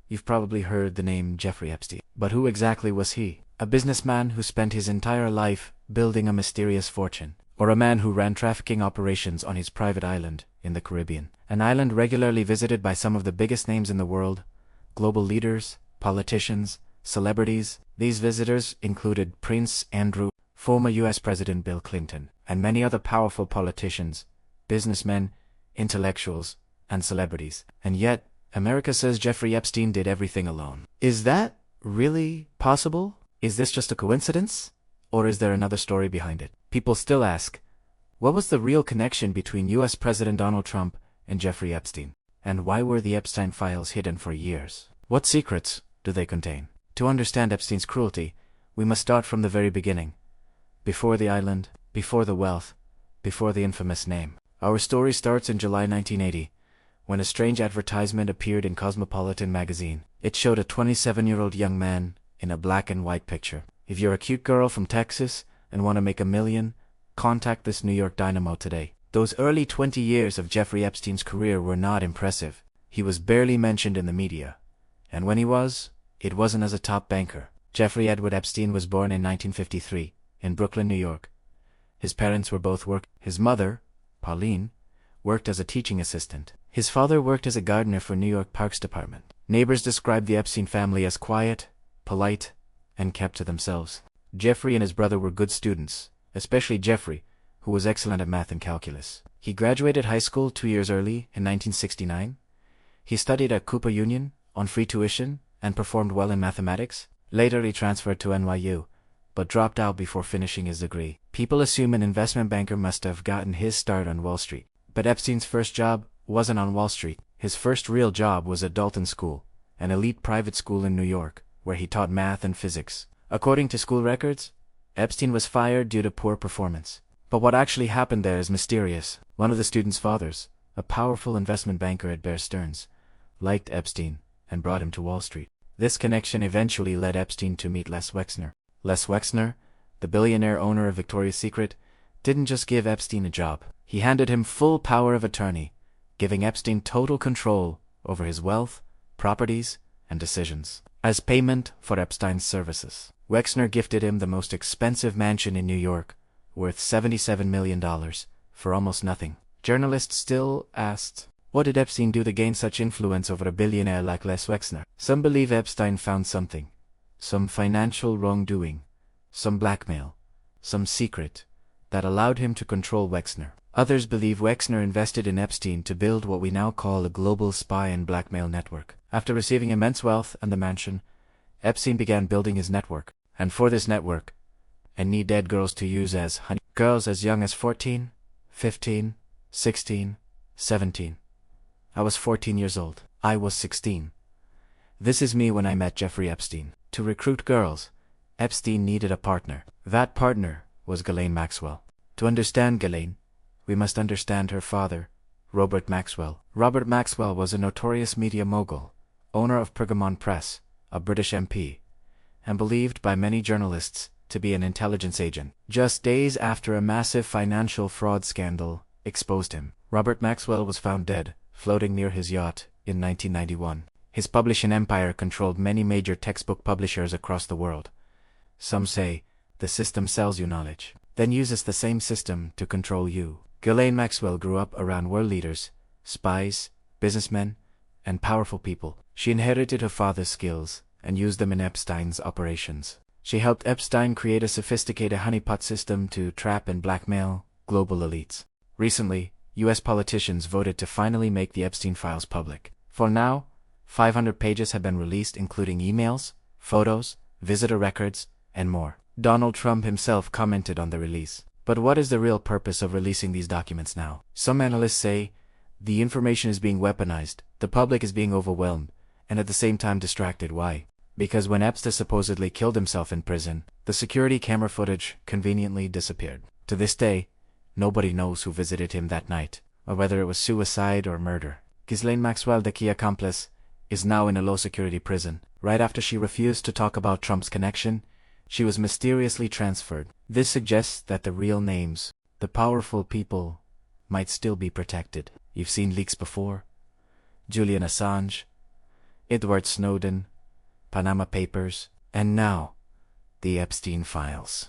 you've probably heard the name Jeffrey Epstein. But who exactly was he? A businessman who spent his entire life building a mysterious fortune, or a man who ran trafficking operations on his private island in the Caribbean? An island regularly visited by some of the biggest names in the world, global leaders, politicians, celebrities. These visitors included Prince Andrew, former US President Bill Clinton, and many other powerful politicians, businessmen, intellectuals, and celebrities. And yet, America says Jeffrey Epstein did everything alone. Is that really possible? Is this just a coincidence? Or is there another story behind it? People still ask, what was the real connection between US President Donald Trump and Jeffrey Epstein? And why were the Epstein Files hidden for years? What secrets do they contain? To understand Epstein's cruelty, we must start from the very beginning. Before the island, before the wealth, before the infamous name. Our story starts in July 1980, when a strange advertisement appeared in Cosmopolitan magazine. It showed a 27-year-old young man in a black and white picture. If you're a cute girl from Texas and want to make $1 million, contact this New York dynamo today. Those early 20 years of Jeffrey Epstein's career were not impressive. He was barely mentioned in the media. And when he was, it wasn't as a top banker. Jeffrey Edward Epstein was born in 1953 in Brooklyn, New York. His parents were both working. His mother, Pauline, worked as a teaching assistant. His father worked as a gardener for New York Parks Department. Neighbors described the Epstein family as quiet, polite, and kept to themselves. Jeffrey and his brother were good students, especially Jeffrey, who was excellent at math and calculus. He graduated high school 2 years early in 1969. He studied at Cooper Union on free tuition and performed well in mathematics. Later he transferred to NYU, but dropped out before finishing his degree. People assume an investment banker must have gotten his start on Wall Street. But Epstein's first job wasn't on Wall Street. His first real job was at Dalton School, an elite private school in New York, where he taught math and physics. According to school records, Epstein was fired due to poor performance. But what actually happened there is mysterious. One of the students' fathers, a powerful investment banker at Bear Stearns, liked Epstein and brought him to Wall Street. This connection eventually led Epstein to meet Les Wexner. Les Wexner, the billionaire owner of Victoria's Secret, didn't just give Epstein a job. He handed him full power of attorney, giving Epstein total control over his wealth, properties, and decisions. As payment for Epstein's services, Wexner gifted him the most expensive mansion in New York, worth $77 million, for almost nothing. Journalists still asked, what did Epstein do to gain such influence over a billionaire like Les Wexner? Some believe Epstein found something. Some financial wrongdoing, some blackmail, some secret, that allowed him to control Wexner. Others believe Wexner invested in Epstein to build what we now call a global spy and blackmail network. After receiving immense wealth and the mansion, Epstein began building his network. And for this network, and need dead girls to use as honey. Girls as young as 14, 15, 16, 17. I was 14 years old. I was 16. This is me when I met Jeffrey Epstein. To recruit girls, Epstein needed a partner. That partner was Ghislaine Maxwell. To understand Ghislaine, we must understand her father, Robert Maxwell. Robert Maxwell was a notorious media mogul, owner of Pergamon Press, a British MP, and believed by many journalists to be an intelligence agent. Just days after a massive financial fraud scandal exposed him, Robert Maxwell was found dead, floating near his yacht in 1991. His publishing empire controlled many major textbook publishers across the world. Some say, the system sells you knowledge, then uses the same system to control you. Ghislaine Maxwell grew up around world leaders, spies, businessmen, and powerful people. She inherited her father's skills and used them in Epstein's operations. She helped Epstein create a sophisticated honeypot system to trap and blackmail global elites. Recently, US politicians voted to finally make the Epstein Files public. For now, 500 pages have been released, including emails, photos, visitor records, and more. Donald Trump himself commented on the release. But what is the real purpose of releasing these documents now? Some analysts say the information is being weaponized, the public is being overwhelmed, and at the same time distracted. Why? Because when Epstein supposedly killed himself in prison, the security camera footage conveniently disappeared. To this day, nobody knows who visited him that night, or whether it was suicide or murder. Ghislaine Maxwell, the key accomplice, is now in a low-security prison. Right after she refused to talk about Trump's connection, she was mysteriously transferred. This suggests that the real names, the powerful people, might still be protected. You've seen leaks before. Julian Assange, Edward Snowden, Panama Papers, and now, the Epstein Files.